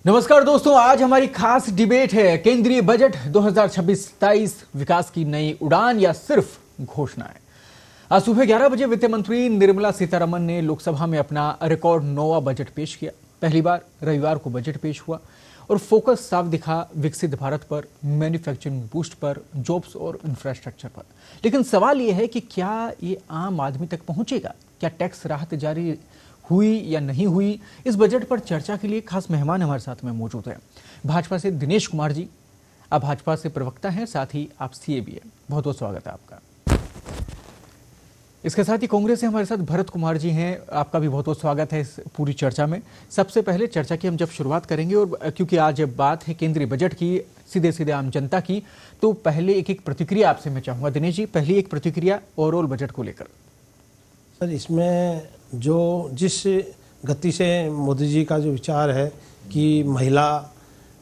नमस्कार दोस्तों, आज हमारी खास डिबेट है केंद्रीय बजट 2026-27 विकास की नई उड़ान या सिर्फ घोषणाएं। आज सुबह 11 बजे वित्त मंत्री निर्मला सीतारमण ने लोकसभा में अपना रिकॉर्ड 9वां बजट पेश किया। पहली बार रविवार को बजट पेश हुआ और फोकस साफ दिखा विकसित भारत पर, मैन्युफैक्चरिंग बूस्ट पर, जॉब्स और इंफ्रास्ट्रक्चर पर। लेकिन सवाल यह है कि क्या ये आम आदमी तक पहुंचेगा? क्या टैक्स राहत जारी हुई या नहीं हुई? इस बजट पर चर्चा के लिए खास मेहमान हमारे साथ में मौजूद हैं। भाजपा से दिनेश कुमार जी, आप भाजपा से प्रवक्ता हैं, साथ ही आप सीए भी हैं। बहुत बहुत स्वागत है आपका। इसके साथ ही कांग्रेस से हमारे साथ भरत कुमार जी हैं, आपका भी बहुत बहुत स्वागत है इस पूरी चर्चा में। सबसे पहले चर्चा की हम जब शुरुआत करेंगे, और क्योंकि आज बात है केंद्रीय बजट की, सीधे सीधे आम जनता की, तो पहले एक एक प्रतिक्रिया आपसे मैं चाहूँगा। दिनेश जी, पहली एक प्रतिक्रिया ओवरऑल बजट को लेकर। सर, इसमें जो जिस गति से मोदी जी का जो विचार है कि महिला,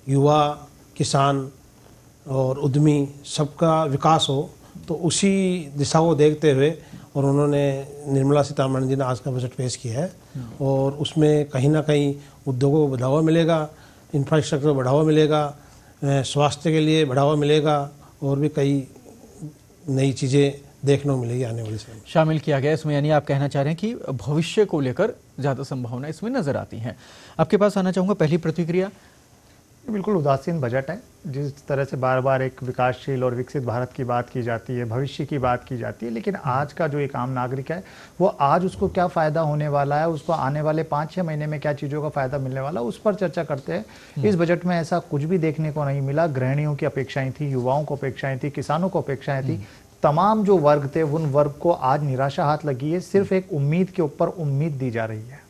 युवा, किसान और उद्यमी सबका विकास हो, तो उसी दिशा को देखते हुए और उन्होंने निर्मला सीतारमण जी ने आज का बजट पेश किया है। और उसमें कहीं ना कहीं उद्योगों को बढ़ावा मिलेगा, इंफ्रास्ट्रक्चर को बढ़ावा मिलेगा, स्वास्थ्य के लिए बढ़ावा मिलेगा, और भी कई नई चीज़ें देखने को मिलेगी आने वाले समय में। शामिल किया गया इसमें, यानी आप कहना चाह रहे हैं कि भविष्य को लेकर ज़्यादा संभावना इसमें नजर आती हैं। आपके पास आना चाहूँगा, पहली प्रतिक्रिया। बिल्कुल उदासीन बजट है। जिस तरह से बार बार एक विकासशील और विकसित भारत की बात की जाती है, भविष्य की बात की जाती है, लेकिन आज का जो एक आम नागरिक है वो आज उसको क्या फ़ायदा होने वाला है, उसको आने वाले 5-6 महीने में क्या चीज़ों का फ़ायदा मिलने वाला है, उस पर चर्चा करते हैं। इस बजट में ऐसा कुछ भी देखने को नहीं मिला। गृहिणियों की अपेक्षाएं थी, युवाओं को अपेक्षाएं थी, किसानों को अपेक्षाएं थी, तमाम जो वर्ग थे उन वर्ग को आज निराशा हाथ लगी है। सिर्फ एक उम्मीद के ऊपर उम्मीद दी जा रही है।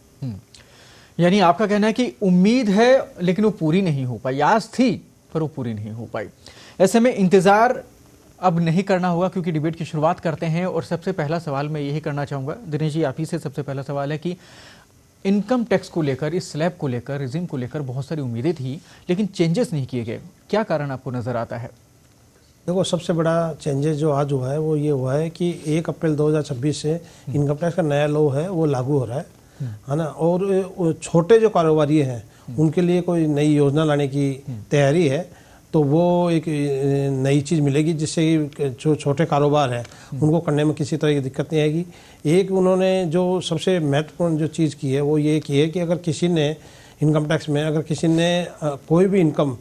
यानी आपका कहना है कि उम्मीद है लेकिन वो पूरी नहीं हो पाई, आस थी पर वो पूरी नहीं हो पाई। ऐसे में इंतजार अब नहीं करना होगा, क्योंकि डिबेट की शुरुआत करते हैं। और सबसे पहला सवाल मैं यही करना चाहूँगा दिनेश जी, आप ही से सबसे पहला सवाल है कि इनकम टैक्स को लेकर, इस स्लैब को लेकर, रिजिम को लेकर बहुत सारी उम्मीदें थी, लेकिन चेंजेस नहीं किए गए। क्या कारण आपको नजर आता है? देखो, सबसे बड़ा चेंजेस जो आज हुआ है वो ये हुआ है कि 1 अप्रैल 2026 से इनकम टैक्स का नया लॉ है वो लागू हो रहा है ना। और छोटे जो कारोबारी हैं उनके लिए कोई नई योजना लाने की तैयारी है, तो वो एक नई चीज़ मिलेगी जिससे जो छोटे कारोबार हैं उनको करने में किसी तरह की दिक्कत नहीं आएगी। एक उन्होंने जो सबसे महत्वपूर्ण जो चीज़ की है वो ये की है कि अगर किसी ने इनकम टैक्स में, अगर किसी ने कोई भी इनकम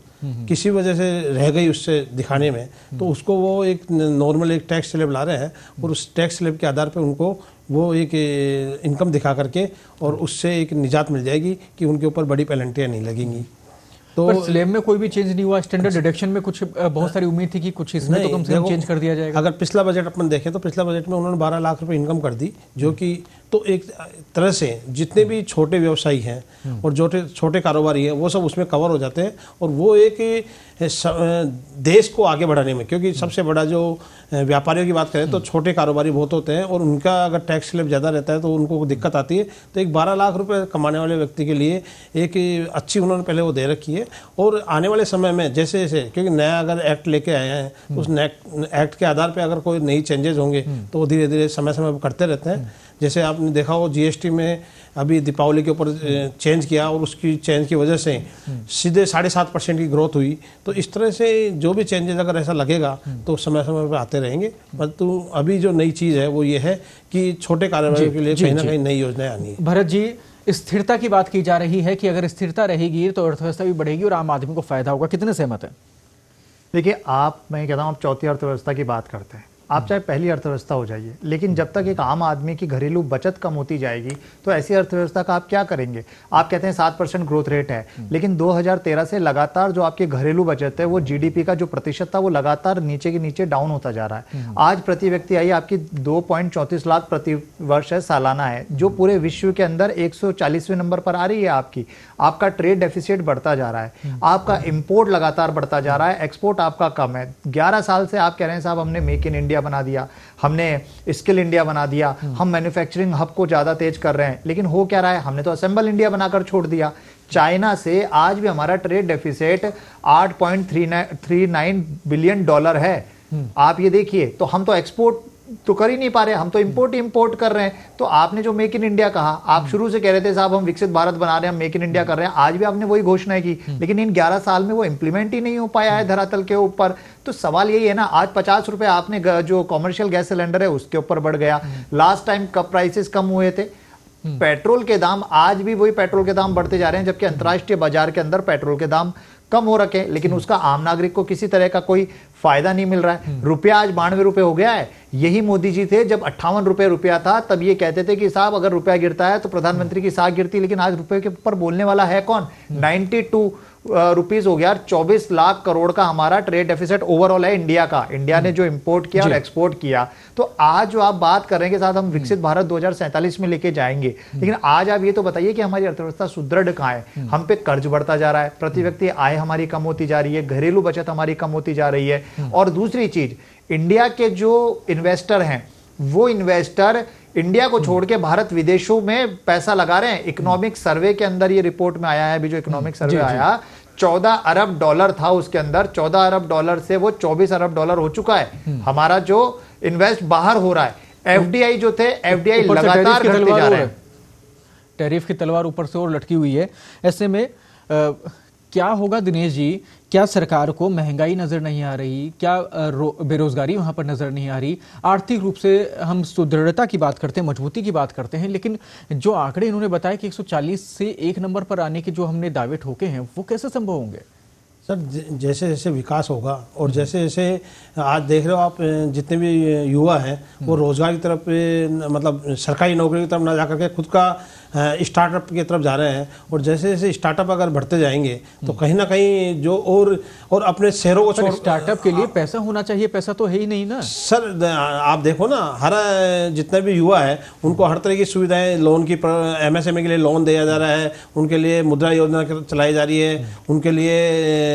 किसी वजह से रह गई उससे दिखाने में, तो उसको वो एक नॉर्मल एक टैक्स स्लैब ला रहे हैं, और उस टैक्स स्लैब के आधार पर उनको वो एक इनकम दिखा करके और उससे एक निजात मिल जाएगी कि उनके ऊपर बड़ी पेनल्टियाँ नहीं लगेंगी। तो पर स्लैब में कोई भी चेंज नहीं हुआ। स्टैंडर्ड डिडक्शन में कुछ बहुत सारी उम्मीद थी कि कुछ इसमें तो कम से कम चेंज कर दिया जाएगा। अगर पिछला बजट अपन देखें तो पिछला बजट में उन्होंने 12 लाख रुपए इनकम कर दी, जो कि तो एक तरह से जितने भी छोटे व्यवसायी हैं और जो छोटे कारोबारी हैं वो सब उसमें कवर हो जाते हैं। और वो एक देश को आगे बढ़ाने में, क्योंकि सबसे बड़ा जो व्यापारियों की बात करें तो छोटे कारोबारी बहुत होते हैं, और उनका अगर टैक्स स्लैब ज़्यादा रहता है तो उनको दिक्कत आती है। तो एक 12 लाख रुपए कमाने वाले व्यक्ति के लिए एक अच्छी उन्होंने पहले वो दे रखी है। और आने वाले समय में जैसे जैसे, क्योंकि नया अगर एक्ट लेके आए हैं, उस एक्ट के आधार पर अगर कोई नई चेंजेस होंगे तो वो धीरे धीरे समय समय पर करते रहते हैं। जैसे आपने देखा हो जीएसटी में अभी दीपावली के ऊपर चेंज किया, और उसकी चेंज की वजह से सीधे 7.5% की ग्रोथ हुई। तो इस तरह से जो भी चेंजेस अगर ऐसा लगेगा तो समय समय पर आते रहेंगे। परंतु अभी जो नई चीज़ है वो ये है कि छोटे कारोबारियों के लिए कहीं ना कहीं नई योजनाएं आनी है। भरत जी, स्थिरता की बात की जा रही है कि अगर स्थिरता रहेगी तो अर्थव्यवस्था भी बढ़ेगी और आम आदमी को फायदा होगा। कितने सहमत है? देखिए, मैं कहता हूँ आप चौथी अर्थव्यवस्था की बात करते हैं, आप चाहे पहली अर्थव्यवस्था हो जाइए, लेकिन जब तक एक आम आदमी की घरेलू बचत कम होती जाएगी तो ऐसी अर्थव्यवस्था का आप क्या करेंगे? आप कहते हैं 7% ग्रोथ रेट है, लेकिन 2013 से लगातार जो आपकी घरेलू बचत है वो जीडीपी का जो प्रतिशत था वो लगातार नीचे के नीचे डाउन होता जा रहा है। आज प्रति व्यक्ति आई आपकी 2.34 लाख प्रति वर्ष है, सालाना है, जो पूरे विश्व के अंदर 140वें नंबर पर आ रही है। आपका ट्रेड डेफिसिट बढ़ता जा रहा है, आपका इंपोर्ट लगातार बढ़ता जा रहा है, एक्सपोर्ट आपका कम है। 11 साल से आप कह रहे हैं साहब हमने मेक इन इंडिया बना दिया, हमने स्किल इंडिया बना दिया, हम मैन्युफैक्चरिंग हब को ज्यादा तेज कर रहे हैं, लेकिन हो क्या रहा है? हमने तो असेंबल इंडिया बनाकर छोड़ दिया। चाइना से आज भी हमारा ट्रेड डेफिसिट 8.39 बिलियन डॉलर है। आप ये देखिए, तो हम तो एक्सपोर्ट तो कर ही नहीं पा रहे, हम तो इंपोर्ट कर रहे हैं। तो आपने जो मेक इन इंडिया कहा, आप शुरू से कह रहे थे साहब हम विकसित भारत बना रहे हैं, हम मेक इन इंडिया कर रहे हैं, आज भी आपने वही घोषणा की, लेकिन इन 11 साल में वो इंप्लीमेंट ही नहीं हो पाया है धरातल के ऊपर। तो सवाल यही है ना, आज 50 रुपए आपने जो कॉमर्शियल गैस सिलेंडर है उसके ऊपर बढ़ गया, लास्ट टाइम कब प्राइसेस कम हुए थे, पेट्रोल के दाम आज भी वही पेट्रोल के दाम बढ़ते जा रहे हैं, जबकि अंतर्राष्ट्रीय बाजार के अंदर पेट्रोल के दाम कम हो रखे, लेकिन उसका आम नागरिक को किसी तरह का कोई फायदा नहीं मिल रहा है। रुपया आज 92 रुपए हो गया है। यही मोदी जी थे जब 58 रुपए रुपया था, तब ये कहते थे कि साहब अगर रुपया गिरता है तो प्रधानमंत्री की साख गिरती, लेकिन आज रुपए के ऊपर बोलने वाला है कौन? 92 रुपीज हो गया। 24 लाख करोड़ का हमारा ट्रेड डेफिसिट ओवरऑल है इंडिया का, इंडिया ने जो इंपोर्ट किया और एक्सपोर्ट किया। तो आज जो आप बात कर रहे हैं कि साथ हम विकसित भारत 2047 में लेके जाएंगे, लेकिन आज आप ये तो बताइए कि हमारी अर्थव्यवस्था सुदृढ़ कहां है? हम पे कर्ज बढ़ता जा रहा है, प्रति व्यक्ति आय हमारी कम होती जा रही है, घरेलू बचत हमारी कम होती जा रही है। और दूसरी चीज, इंडिया के जो इन्वेस्टर हैं वो इन्वेस्टर इंडिया को छोड़ के भारत विदेशों में पैसा लगा रहे हैं। इकोनॉमिक सर्वे के अंदर ये रिपोर्ट में आया है, अभी जो इकोनॉमिक सर्वे आया, 14 अरब डॉलर था उसके अंदर, 14 अरब डॉलर से वो 24 अरब डॉलर हो चुका है हमारा जो इन्वेस्ट बाहर हो रहा है। एफडीआई जो थे, एफडीआई लगातार घटते जा रहे हैं। टैरिफ की तलवार ऊपर से और लटकी हुई है। ऐसे में क्या होगा दिनेश जी? क्या सरकार को महंगाई नजर नहीं आ रही? क्या बेरोजगारी वहां पर नजर नहीं आ रही? आर्थिक रूप से हम सुदृढ़ता की बात करते हैं, मजबूती की बात करते हैं, लेकिन जो आंकड़े इन्होंने बताया कि 140 से 1 नंबर पर आने के जो हमने दावे ठोके हैं, वो कैसे संभव होंगे? सर, जैसे जैसे विकास होगा और जैसे जैसे आज देख रहे हो आप, जितने भी युवा हैं वो रोजगार की तरफ, मतलब सरकारी नौकरी की तरफ ना जाकर के खुद का स्टार्टअप की तरफ जा रहे हैं। और जैसे जैसे स्टार्टअप अगर बढ़ते जाएंगे तो कहीं ना कहीं जो और अपने शहरों को छोड़, स्टार्टप के लिए पैसा होना चाहिए, पैसा तो है ही नहीं ना सर। आप देखो ना, हर जितने भी युवा है उनको हर तरह की सुविधाएं, लोन की, एमएसएमई के लिए लोन दिया जा रहा है, उनके लिए मुद्रा योजना चलाई जा रही है, उनके लिए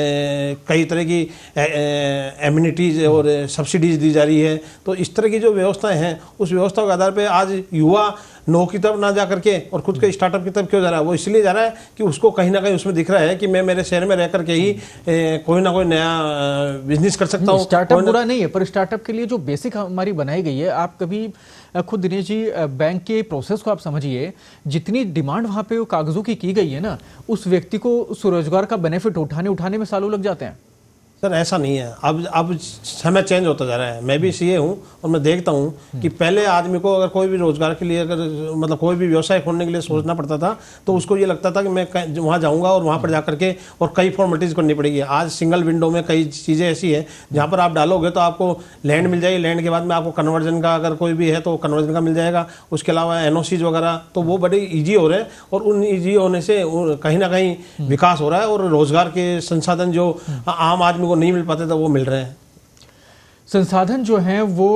कई तरह की एम्यूनिटीज और सब्सिडीज दी जा रही है। तो इस तरह की जो व्यवस्थाएं हैं, उस व्यवस्था के आधार पर आज युवा नौकरी की तरफ ना जा करके और खुद के स्टार्टअप की तरफ क्यों जा रहा है? वो इसलिए जा रहा है कि उसको कहीं ना कहीं उसमें दिख रहा है कि मैं मेरे शहर में रह करके ही कोई ना कोई नया बिजनेस कर सकता हूँ। स्टार्टअप बुरा नहीं है, पर स्टार्टअप के लिए जो बेसिक हमारी बनाई गई है, आप कभी खुद दिनेश जी बैंक के प्रोसेस को आप समझिए, जितनी डिमांड वहां पे कागजों की गई है ना, उस व्यक्ति को स्वरोजगार का बेनिफिट उठाने में सालों लग जाते हैं। सर ऐसा नहीं है, अब समय चेंज होता जा रहा है। मैं भी सीए हूँ और मैं देखता हूँ कि पहले आदमी को अगर कोई भी रोजगार के लिए, अगर मतलब कोई भी व्यवसाय खोलने के लिए सोचना पड़ता था तो उसको ये लगता था कि मैं वहाँ जाऊँगा और वहाँ पर जा करके और कई फॉर्मेलिटीज़ करनी पड़ेगी। आज सिंगल विंडो में कई चीज़ें ऐसी हैं जहाँ पर आप डालोगे तो आपको लैंड मिल जाएगी, लैंड के बाद में आपको कन्वर्जन का अगर कोई भी है तो कन्वर्जन का मिल जाएगा, उसके अलावा एनओसीज वगैरह, तो वो बड़े ईजी हो रहे हैं। और उन ईजी होने से कहीं ना कहीं विकास हो रहा है और रोजगार के संसाधन जो आम आदमी को नहीं मिल पाते तो वो मिल रहे हैं। संसाधन जो हैं वो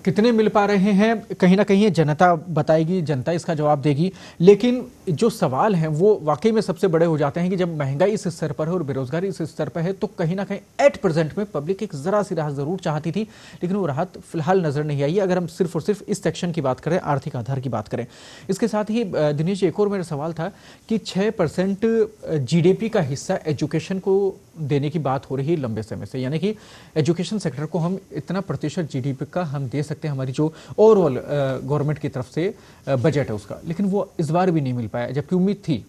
कितने मिल पा रहे हैं, कहीं ना कहीं जनता बताएगी, जनता इसका जवाब देगी। लेकिन जो सवाल हैं वो वाकई में सबसे बड़े हो जाते हैं कि जब महंगाई इस स्तर पर है और बेरोजगारी इस स्तर पर है, तो कहीं ना कहीं एट प्रेजेंट में पब्लिक एक जरा सी राहत जरूर चाहती थी, लेकिन वो राहत फिलहाल नजर नहीं आई। अगर हम सिर्फ और सिर्फ इस सेक्शन की बात करें, आर्थिक आधार की बात करें। इसके साथ ही दिनेश जी, एक और मेरा सवाल था कि 6% जीडीपी का हिस्सा एजुकेशन को देने की बात हो रही है लंबे समय से, यानी कि एजुकेशन सेक्टर को हम इतना प्रतिशत जीडीपी का हम दे सकते हैं, हमारी जो ओवरऑल गवर्नमेंट की तरफ से बजट है उसका, लेकिन वो इस बार भी नहीं मिल पाया, जबकि उम्मीद थी।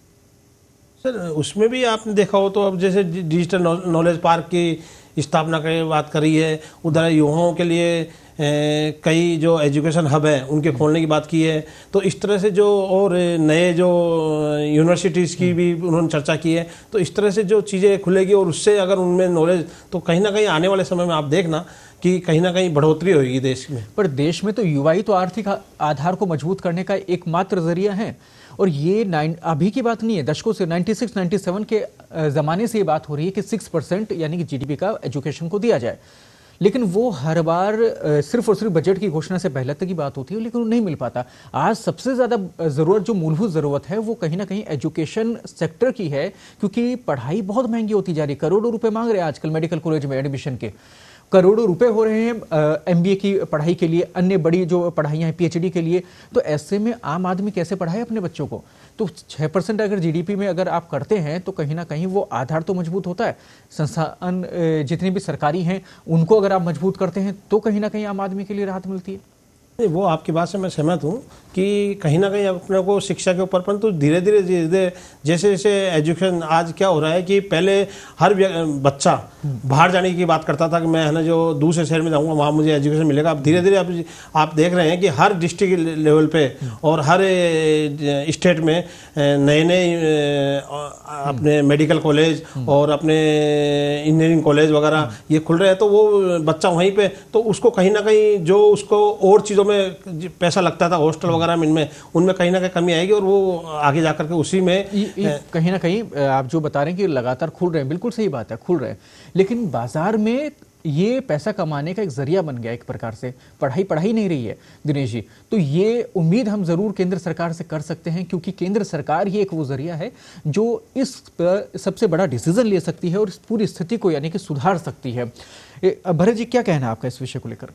सर उसमें भी आपने देखा हो तो अब जैसे डिजिटल नॉलेज पार्क की स्थापना की बात करी है, उधर युवाओं के लिए कई जो एजुकेशन हब हैं उनके खोलने की बात की है। तो इस तरह से जो और नए जो यूनिवर्सिटीज़ की भी उन्होंने चर्चा की है। तो इस तरह से जो चीज़ें खुलेगी और उससे अगर उनमें नॉलेज, तो कहीं ना कहीं आने वाले समय में आप देखना कि कहीं ना कहीं बढ़ोतरी होगी देश में। पर देश में तो युवा ही तो आर्थिक आधार को मजबूत करने का एकमात्र जरिया है, और ये अभी की बात नहीं है, दशकों से 96-97 के ज़माने से ये बात हो रही है कि 6% यानी कि जीडीपी का एजुकेशन को दिया जाए। लेकिन वो हर बार सिर्फ और सिर्फ बजट की घोषणा से पहले तक की बात होती है, लेकिन वो नहीं मिल पाता। आज सबसे ज़्यादा ज़रूरत, जो मूलभूत ज़रूरत है, वो कहीं ना कहीं एजुकेशन सेक्टर की है, क्योंकि पढ़ाई बहुत महंगी होती जा रही है। करोड़ों रुपए मांग रहे हैं आजकल मेडिकल कॉलेज में एडमिशन के, करोड़ों रुपए हो रहे हैं एमबीए की पढ़ाई के लिए, अन्य बड़ी जो पढ़ाइयाँ हैं पीएचडी के लिए। तो ऐसे में आम आदमी कैसे पढ़ाए अपने बच्चों को? तो 6% अगर जीडीपी में अगर आप करते हैं तो कहीं ना कहीं वो आधार तो मजबूत होता है। संस्थान जितने भी सरकारी हैं उनको अगर आप मजबूत करते हैं तो कहीं ना कहीं आम आदमी के लिए राहत मिलती है। नहीं, वो आपकी बात से मैं सहमत हूँ कि कहीं ना कहीं अपने को शिक्षा के ऊपर, परंतु धीरे धीरे जैसे जैसे एजुकेशन, आज क्या हो रहा है कि पहले हर बच्चा बाहर जाने की बात करता था कि मैं है ना जो दूसरे शहर में जाऊंगा वहाँ मुझे एजुकेशन मिलेगा। अब धीरे धीरे आप देख रहे हैं कि हर डिस्ट्रिक्ट लेवल पे और हर स्टेट में नए नए अपने मेडिकल कॉलेज और अपने इंजीनियरिंग कॉलेज वगैरह ये खुल रहे हैं। तो वो बच्चा वहीं पे, तो उसको कहीं ना कहीं जो उसको और चीज़ों में पैसा लगता था हॉस्टल वगैरह में, इनमें उनमें कहीं ना कहीं कमी आएगी और वो आगे जाकर के उसी में कहीं ना कहीं आप जो बता रहे हैं कि लगातार खुल रहे हैं, बिल्कुल सही बात है, खुल रहे हैं, लेकिन बाजार में ये पैसा कमाने का एक जरिया बन गया एक प्रकार से। पढ़ाई नहीं रही है दिनेश जी, तो ये उम्मीद हम जरूर केंद्र सरकार से कर सकते हैं, क्योंकि केंद्र सरकार ही एक वो जरिया है जो इस पर सबसे बड़ा डिसीजन ले सकती है और इस पूरी स्थिति को यानी कि सुधार सकती है। भरत जी, क्या कहना है आपका इस विषय को लेकर?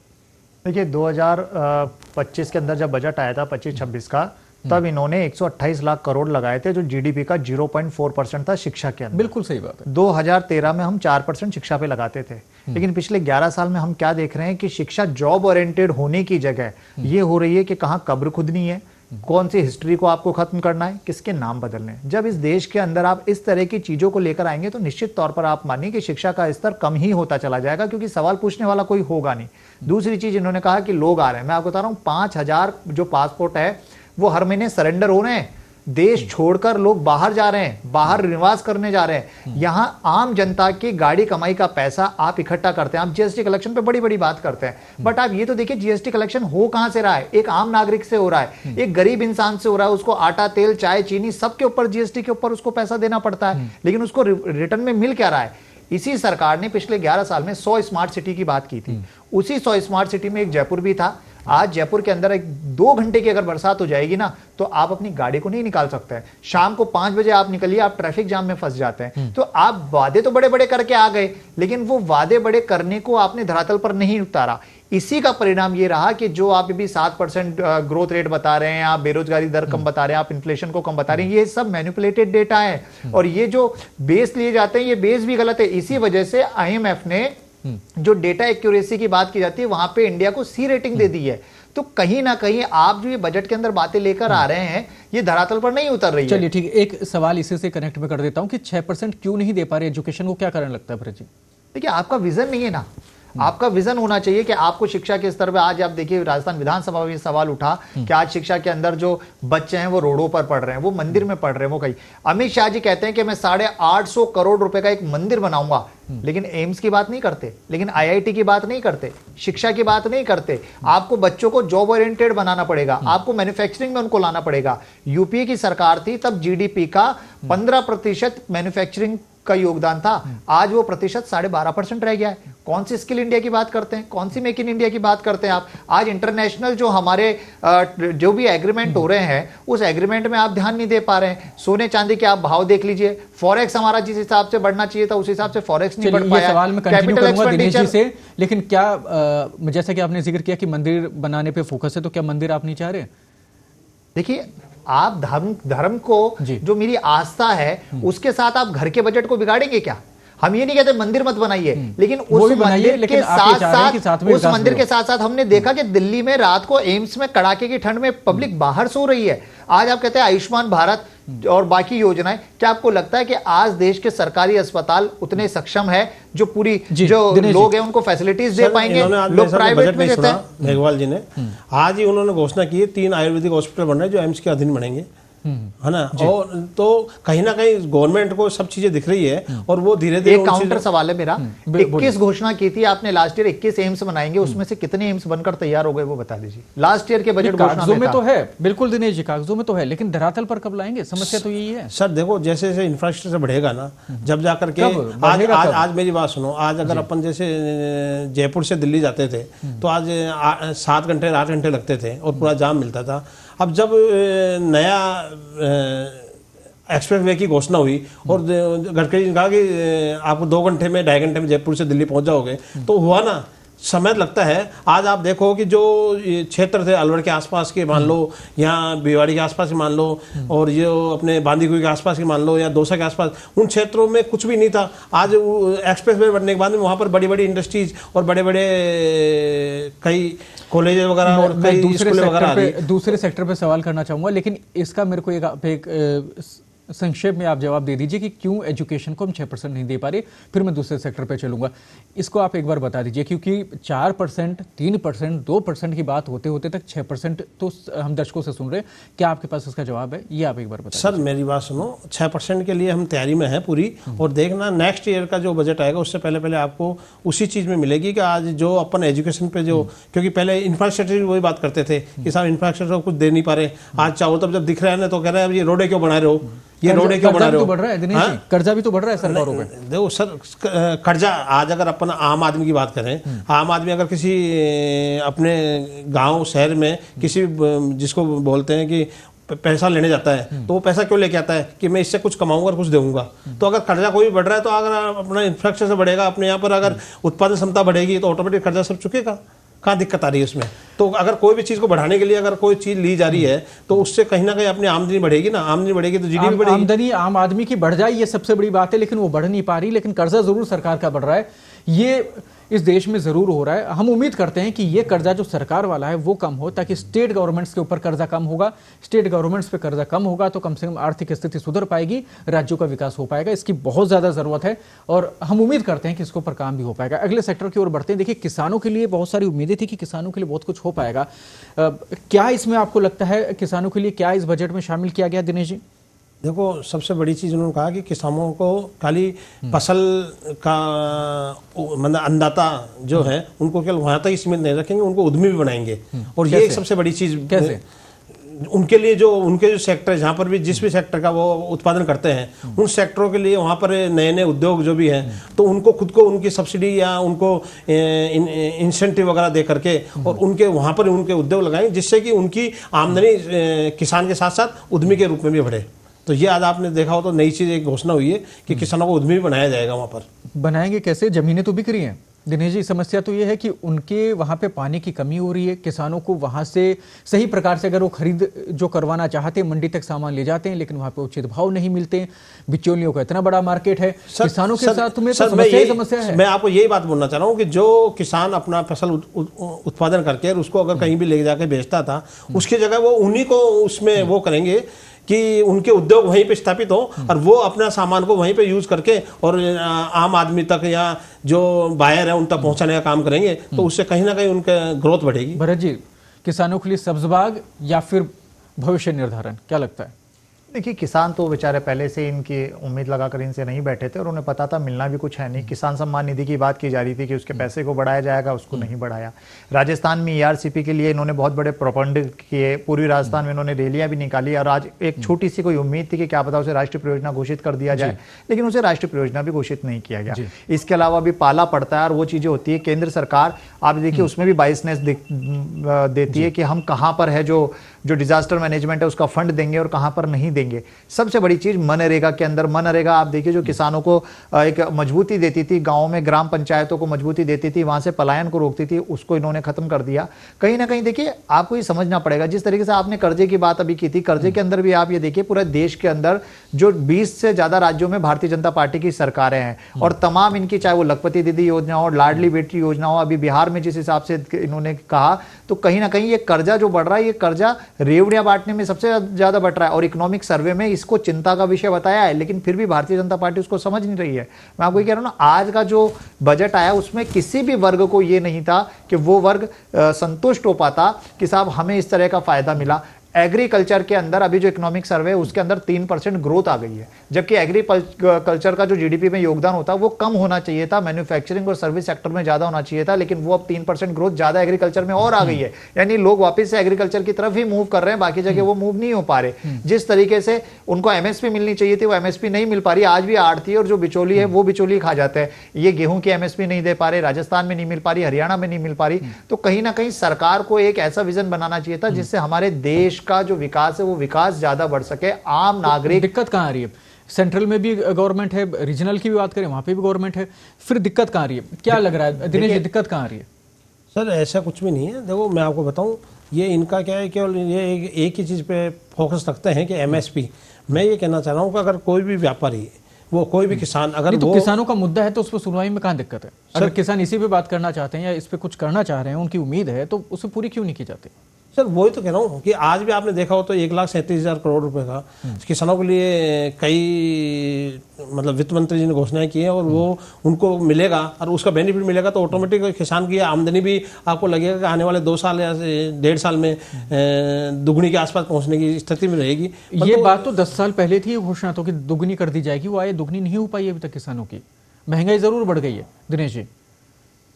देखिए 2025 के अंदर जब बजट आया था 25-26 का, तब इन्होंने 128 लाख करोड़ लगाए थे, जो जीडीपी का 0.4% था शिक्षा के अंदर। बिल्कुल सही बात है। 2013 में हम 4% शिक्षा पे लगाते थे, लेकिन पिछले 11 साल में हम क्या देख रहे हैं कि शिक्षा जॉब ओरिएंटेड होने की जगह ये हो रही है कि कहाँ कब्र खुदनी है, कौन सी हिस्ट्री को आपको खत्म करना है, किसके नाम बदलने हैं। जब इस देश के अंदर आप इस तरह की चीजों को लेकर आएंगे तो निश्चित तौर पर आप मानिए कि शिक्षा का स्तर कम ही होता चला जाएगा, क्योंकि सवाल पूछने वाला कोई होगा नहीं। दूसरी चीज, इन्होंने कहा कि लोग आ रहे हैं, मैं आपको बता रहा हूं 5000 जो पासपोर्ट है वो हर महीने सरेंडर हो रहे हैं। देश छोड़कर लोग बाहर जा रहे हैं, बाहर निवास करने जा रहे हैं। यहां आम जनता की गाड़ी कमाई का पैसा आप इकट्ठा करते हैं। आप जीएसटी कलेक्शन पे बड़ी बड़ी बात करते हैं, बट आप ये तो देखिए जीएसटी कलेक्शन हो कहां से रहा है? एक आम नागरिक से हो रहा है, एक गरीब इंसान से हो रहा है। उसको आटा, तेल, चाय, चीनी सबके ऊपर जीएसटी के ऊपर उसको पैसा देना पड़ता है, लेकिन उसको रिटर्न में मिल क्या रहा है? इसी सरकार ने पिछले 11 साल में 100 स्मार्ट सिटी की बात की थी। उसी 100 स्मार्ट सिटी में एक जयपुर भी था। आज जयपुर के अंदर 2 घंटे की अगर बरसात हो जाएगी ना, तो आप अपनी गाड़ी को नहीं निकाल सकते हैं। शाम को 5 बजे आप निकलिए, आप ट्रैफिक जाम में फंस जाते हैं। तो आप वादे तो बड़े बड़े करके आ गए, लेकिन वो वादे बड़े करने को आपने धरातल पर नहीं उतारा। इसी का परिणाम ये रहा कि जो आप भी 7% ग्रोथ रेट बता रहे हैं, आप बेरोजगारी दर कम बता रहे हैं, आप इन्फ्लेशन को कम बता रहे हैं, ये सब मैनिपुलेटेड डेटा है। और ये जो बेस लिए जाते हैं, ये बेस भी गलत है। इसी वजह से आईएमएफ ने जो डेटा एक्यूरेसी की बात की जाती है, वहां पे इंडिया को सी रेटिंग दे दी है। तो कहीं ना कहीं आप जो ये बजट के अंदर बातें लेकर आ रहे हैं, ये धरातल पर नहीं उतर रही है। चलिए ठीक है, एक सवाल इसी से कनेक्ट में कर देता हूं कि 6% क्यों नहीं दे पा रहे एजुकेशन को, क्या कारण लगता है भरत जी? देखिए, आपका विजन नहीं है ना। आपका विजन होना चाहिए कि आपको शिक्षा के स्तर पे, आज आप देखिए राजस्थान विधानसभा में सवाल उठा कि आज शिक्षा के अंदर जो बच्चे हैं वो रोडों पर पढ़ रहे हैं, वो मंदिर में पढ़ रहे हैं, वो कहीं। अमित शाह जी कहते हैं कि मैं 850 करोड़ रुपए का एक मंदिर बनाऊंगा, लेकिन एम्स की बात नहीं करते, लेकिन आईआईटी की बात नहीं करते, शिक्षा की बात नहीं करते। आपको बच्चों को जॉब ओरिएंटेड बनाना पड़ेगा, आपको मैन्युफैक्चरिंग में उनको लाना पड़ेगा। यूपीए की सरकार थी तब जीडीपी का 15% मैन्युफैक्चरिंग का योगदान था, आज वो प्रतिशत 12.5% रह गया है। कौन सी स्किल इंडिया की बात करते हैं, कौन सी मेक इन इंडिया की बात करते हैं आप? आज इंटरनेशनल जो हमारे जो भी एग्रीमेंट हो रहे हैं, उस एग्रीमेंट में आप ध्यान नहीं दे पा रहे हैं। सोने चांदी के आप भाव देख लीजिए, फॉरेक्स हमारा जिस हिसाब से बढ़ना चाहिए था उस हिसाब से फॉरेक्स नहीं बढ़ पाया। सवाल में कंटिन्यू करूंगा दिनेश जी से, लेकिन क्या जैसा कि आपने जिक्र किया कि मंदिर बनाने पे फोकस है, तो क्या मंदिर आप नहीं चाह रहे? देखिए, आप धर्म को, जो मेरी आस्था है, उसके साथ आप घर के बजट को बिगाड़ेंगे क्या? हम ये नहीं कहते मंदिर मत बनाइए, लेकिन उस मंदिर के साथ साथ हमने देखा कि दिल्ली में रात को एम्स में कड़ाके की ठंड में पब्लिक बाहर सो रही है। आज आप कहते हैं आयुष्मान भारत और बाकी योजनाएं, क्या आपको लगता है कि आज देश के सरकारी अस्पताल उतने सक्षम है जो पूरी जो लोग हैं उनको फैसिलिटीज दे पाएंगे? लोग प्राइवेट में देते हैं। मेघवाल जी ने आज ही उन्होंने घोषणा की है 3 आयुर्वेदिक हॉस्पिटल बन रहे हैं जो एम्स के अधीन बनेंगे, है ना। और तो कहीं ना कहीं गवर्नमेंट को सब चीजें दिख रही है और वो धीरे धीरे। एक काउंटर सवाल है मेरा, 21 घोषणा की थी आपने लास्ट ईयर, 21 एम्स बनाएंगे, उसमें से कितने एम्स बनकर तैयार हो गए वो बता दीजिए। लास्ट ईयर के बजट कागजों में तो है, बिल्कुल दिनेश जी, कागजों में तो है, लेकिन धरातल पर कब लाएंगे? समस्या तो यही है सर। देखो, जैसे जैसे इंफ्रास्ट्रक्चर बढ़ेगा ना, जब जाकर के आज मेरी बात सुनो, आज अगर अपन जैसे जयपुर से दिल्ली जाते थे तो आज 7 घंटे 8 घंटे लगते थे और पूरा जाम मिलता था। अब जब नया एक्सप्रेस वे की घोषणा हुई और गडकरी ने कहा कि आपको 2 घंटे में 2.5 घंटे में जयपुर से दिल्ली पहुंच जाओगे, तो हुआ ना। समय लगता है। आज आप देखो कि जो ये क्षेत्र थे अलवर के आसपास के मान लो, या भिवाड़ी के आसपास के मान लो, और ये अपने बांदीकुई के आसपास के मान लो, या दौसा के आसपास, उन क्षेत्रों में कुछ भी नहीं था। आज एक्सप्रेस वे बनने के बाद में वहाँ पर बड़ी बड़ी इंडस्ट्रीज और बड़े बड़े कई कॉलेज वगैरह और कई स्कूलें वगैरह आ रही है। दूसरे सेक्टर पे सवाल करना चाहूंगा, लेकिन इसका मेरे को एक संक्षेप में आप जवाब दे दीजिए कि क्यों एजुकेशन को हम 6% नहीं दे पा रहे, फिर मैं दूसरे सेक्टर पे चलूंगा। इसको आप एक बार बता दीजिए, क्योंकि 4%, 3%, 2% की बात होते होते तक 6% तो हम दर्शकों से सुन रहे हैं। क्या आपके पास इसका जवाब है, ये आप एक बार बताइए। सर मेरी बात सुनो, 6% के लिए हम तैयारी में हैं पूरी, और देखना नेक्स्ट ईयर का जो बजट आएगा उससे पहले पहले आपको उसी चीज़ में मिलेगी कि आज जो अपन एजुकेशन पे जो, क्योंकि पहले इंफ्रास्ट्रक्चर वही बात करते थे कि साहब इंफ्रास्ट्रक्चर कुछ दे नहीं पा रहे। आज चाहो तब जब दिख रहा है ना तो कह रहे हैं ये रोडे क्यों बना रहे हो, ये रोडे क्यों बना रहे हो। बढ़ रहा है दिनेश जी, कर्जा भी तो बढ़ रहा है सरकारों पे। देखो सर, कर्जा आज अगर अपन आम आदमी की बात करें, आम आदमी अगर किसी अपने गांव शहर में किसी जिसको बोलते हैं कि पैसा लेने जाता है, तो वो पैसा क्यों लेके आता है कि मैं इससे कुछ कमाऊंगा और कुछ दूंगा। तो अगर कर्जा कोई बढ़ रहा है तो अगर अपना इंफ्रास्ट्रक्चर बढ़ेगा, अपने यहाँ पर अगर उत्पादन क्षमता बढ़ेगी तो ऑटोमेटिक कर्जा सब चुकेगा। कहाँ दिक्कत आ रही है उसमें। तो अगर कोई भी चीज़ को बढ़ाने के लिए अगर कोई चीज़ ली जा रही है तो उससे कहीं ना कहीं अपनी आमदनी बढ़ेगी ना, आमदनी बढ़ेगी तो जीडीपी बढ़ेगी। आमदनी आम आदमी की बढ़ जाए ये सबसे बड़ी बात है, लेकिन वो बढ़ नहीं पा रही। लेकिन कर्जा जरूर सरकार का बढ़ रहा है, ये इस देश में जरूर हो रहा है। हम उम्मीद करते हैं कि ये कर्जा जो सरकार वाला है वो कम हो, ताकि स्टेट गवर्नमेंट्स के ऊपर कर्जा कम होगा। स्टेट गवर्नमेंट्स पे कर्जा कम होगा तो कम से कम आर्थिक स्थिति सुधर पाएगी, राज्यों का विकास हो पाएगा। इसकी बहुत ज्यादा जरूरत है और हम उम्मीद करते हैं कि इसके ऊपर काम भी हो पाएगा। अगले सेक्टर की ओर बढ़ते हैं। देखिए, किसानों के लिए बहुत सारी उम्मीदें थी कि किसानों के लिए बहुत कुछ हो पाएगा। क्या इसमें आपको लगता है किसानों के लिए क्या इस बजट में शामिल किया गया दिनेश जी? देखो, सबसे बड़ी चीज़ उन्होंने कहा कि किसानों को खाली फसल का मतलब अन्नदाता जो है उनको केवल वहाँ तक ही सीमित नहीं रखेंगे, उनको उद्यमी भी बनाएंगे। और ये एक सबसे बड़ी चीज़ कैसे उनके लिए, जो उनके जो सेक्टर जहाँ पर भी जिस भी सेक्टर का वो उत्पादन करते हैं उन सेक्टरों के लिए वहाँ पर नए नए उद्योग जो भी हैं तो उनको खुद को उनकी सब्सिडी या उनको इंसेंटिव वगैरह दे करके और उनके वहाँ पर उनके उद्योग लगाएं, जिससे कि उनकी आमदनी किसान के साथ साथ उद्यमी के रूप में भी बढ़े। तो ये आज आपने देखा हो तो नई चीज़ एक घोषणा हुई है कि किसानों को उद्यमी बनाया जाएगा। वहाँ पर बनाएंगे कैसे? जमीनें तो बिक रही हैं दिनेश जी। समस्या तो ये है कि उनके वहाँ पे पानी की कमी हो रही है। किसानों को वहाँ से सही प्रकार से अगर वो खरीद जो करवाना चाहते हैं, मंडी तक सामान ले जाते हैं, लेकिन वहाँ पे उचित भाव नहीं मिलते। बिचौलियों का इतना बड़ा मार्केट है, किसानों के साथ में तो समस्या है। मैं आपको यही बात बोलना चाह रहा हूँ कि जो किसान अपना फसल उत्पादन करके उसको अगर कहीं भी ले जाके बेचता था, उसकी जगह वो उन्हीं को उसमें वो करेंगे कि उनके उद्योग वहीं पे स्थापित हो और वो अपना सामान को वहीं पे यूज करके और आम आदमी तक या जो बायर है उन तक पहुंचाने का काम करेंगे, तो उससे कहीं ना कहीं उनका ग्रोथ बढ़ेगी। भरत जी, किसानों के लिए सब्ज बाग या फिर भविष्य निर्धारण, क्या लगता है? देखिए, किसान तो बेचारे पहले से इनकी उम्मीद लगाकर इनसे नहीं बैठे थे और उन्हें पता था मिलना भी कुछ है नहीं। किसान सम्मान निधि की बात की जा रही थी कि उसके पैसे को बढ़ाया जाएगा, उसको नहीं बढ़ाया। राजस्थान में ERCP के लिए इन्होंने बहुत बड़े प्रोपगंडे किए, पूर्वी राजस्थान में इन्होंने रैलियां भी निकाली और आज एक छोटी सी कोई उम्मीद थी कि क्या पता उसे राष्ट्रीय परियोजना घोषित कर दिया जाए, लेकिन उसे राष्ट्रीय परियोजना भी घोषित नहीं किया गया। इसके अलावा भी पाला पड़ता है और वो चीजें होती है। केंद्र सरकार आप देखिए उसमें भी बाइसनेस देती है कि हम कहाँ पर है जो डिजास्टर मैनेजमेंट है उसका फंड देंगे और कहां पर नहीं देंगे। सबसे बड़ी चीज मनरेगा के अंदर, मनरेगा आप देखिए जो किसानों को एक मजबूती देती थी, गांव में ग्राम पंचायतों को मजबूती देती थी, वहां से पलायन को रोकती थी, उसको इन्होंने खत्म कर दिया। कहीं ना कहीं देखिए आपको ये समझना पड़ेगा, जिस तरीके से आपने कर्जे की बात अभी की थी, कर्जे के अंदर भी आप ये देखिए पूरे देश के अंदर जो 20 से ज्यादा राज्यों में भारतीय जनता पार्टी की सरकारें हैं और तमाम इनकी, चाहे वो लखपति दीदी योजना हो, लाडली बेटी योजना हो, अभी बिहार में जिस हिसाब से इन्होंने कहा, तो कहीं ना कहीं ये कर्जा जो बढ़ रहा है, ये कर्जा रेवड़ियां बांटने में सबसे ज्यादा बढ़ रहा है और इकोनॉमिक सर्वे में इसको चिंता का विषय बताया है, लेकिन फिर भी भारतीय जनता पार्टी उसको समझ नहीं रही है। मैं आपको कह रहा हूं ना, आज का जो बजट आया उसमें किसी भी वर्ग को ये नहीं था कि वो वर्ग संतुष्ट हो पाता कि साहब हमें इस तरह का फायदा मिला। एग्रीकल्चर के अंदर अभी जो इकोनॉमिक सर्वे है उसके अंदर 3% ग्रोथ आ गई है, जबकि एग्रीकल्चर का जो जीडीपी में योगदान होता है वो कम होना चाहिए था, मैन्युफैक्चरिंग और सर्विस सेक्टर में ज्यादा होना चाहिए था, लेकिन वो अब 3% ग्रोथ ज्यादा एग्रीकल्चर में और आ गई है। यानी लोग वापस से एग्रीकल्चर की तरफ ही मूव कर रहे हैं, बाकी जगह वो मूव नहीं हो पा रहे। जिस तरीके से उनको एमएसपी मिलनी चाहिए थी वो एमएसपी नहीं मिल पा रही। आज भी आड़ती और जो बिचौली है वो बिचौली खा जाते हैं। ये गेहूं की एमएसपी नहीं दे पा रहे, राजस्थान में नहीं मिल पा रही, हरियाणा में नहीं मिल पा रही। तो कहीं ना कहीं सरकार को एक ऐसा विजन बनाना चाहिए था जिससे हमारे देश का जो विकास वो विकास ज्यादा बढ़ सके। आम नागरिक, दिक्कत कहां आ रही है? सेंट्रल में भी गवर्नमेंट है, रीजनल की भी बात करें वहां पे भी गवर्नमेंट है, फिर दिक्कत कहां आ रही है? क्या लग रहा है दिनेश जी, दिक्कत कहां आ रही है? सर ऐसा कुछ भी नहीं है। देखो मैं आपको बताऊं, ये इनका क्या है, केवल ये एक ही चीज़ पे फोकस रखते हैं कि एमएसपी। मैं ये कहना चाह रहा हूँ कि अगर कोई भी व्यापारी, वो कोई भी किसान, अगर नहीं तो वो किसानों का मुद्दा है तो उस पर सुनवाई में कहाँ दिक्कत है? अगर किसान इसी पे बात करना चाहते हैं या इस पे कुछ करना चाह रहे हैं, उनकी उम्मीद है, तो उसे पूरी क्यों नहीं की जाती? सर वही तो कह रहा हूँ कि आज भी आपने देखा हो तो 1,37,000 करोड़ रुपए का किसानों के लिए कई मतलब वित्त मंत्री जी ने घोषणाएं की है, और वो उनको मिलेगा और उसका बेनिफिट मिलेगा तो ऑटोमेटिक किसान की आमदनी भी आपको लगेगा कि आने वाले 2 साल या 1.5 साल में दुगनी के आसपास पहुंचने की स्थिति में रहेगी। ये बात तो 10 साल पहले थी, घोषणा तो कि दुगनी कर दी जाएगी, वो आए दुगनी नहीं हो पाई अभी तक किसानों की। महंगाई जरूर बढ़ गई है दिनेश जी।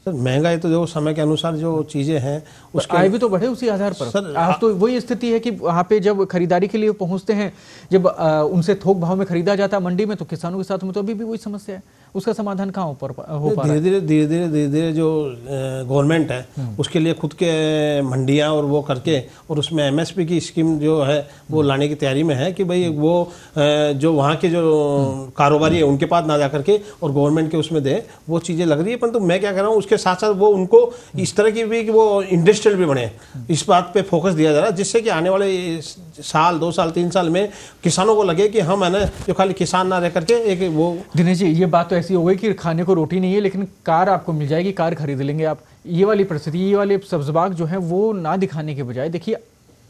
सर महंगाई तो जो समय के अनुसार जो चीजें हैं उसके आय भी तो बढ़े उसी आधार पर। सर, आज तो वही स्थिति है कि वहां पे जब खरीदारी के लिए पहुंचते हैं, जब उनसे थोक भाव में खरीदा जाता है मंडी में, तो किसानों के साथ में तो अभी भी वही समस्या है। उसका समाधान कहाँ हो पा रहा है? धीरे धीरे जो गवर्नमेंट है उसके लिए खुद के मंडियां और वो करके, और उसमें एमएसपी की स्कीम जो है वो लाने की तैयारी में है कि भाई वो जो वहाँ के जो कारोबारी है उनके पास ना जा करके और गवर्नमेंट के उसमें दे, वो चीज़ें लग रही है। परंतु मैं क्या कह रहा हूँ, उसके साथ साथ वो उनको इस तरह की भी कि वो इंडस्ट्रियल भी बने, इस बात पे फोकस दिया जा रहा है, जिससे कि आने वाले साल 2 साल 3 साल में किसानों को लगे कि हम है ना जो खाली किसान ना रह करके एक वो। दिनेश जी ये बात तो ऐसी हो गई कि खाने को रोटी नहीं है लेकिन कार आपको मिल जाएगी, कार खरीद लेंगे आप। ये वाली परिस्थिति, ये वाले सब्जबाग जो है वो ना दिखाने के बजाय, देखिए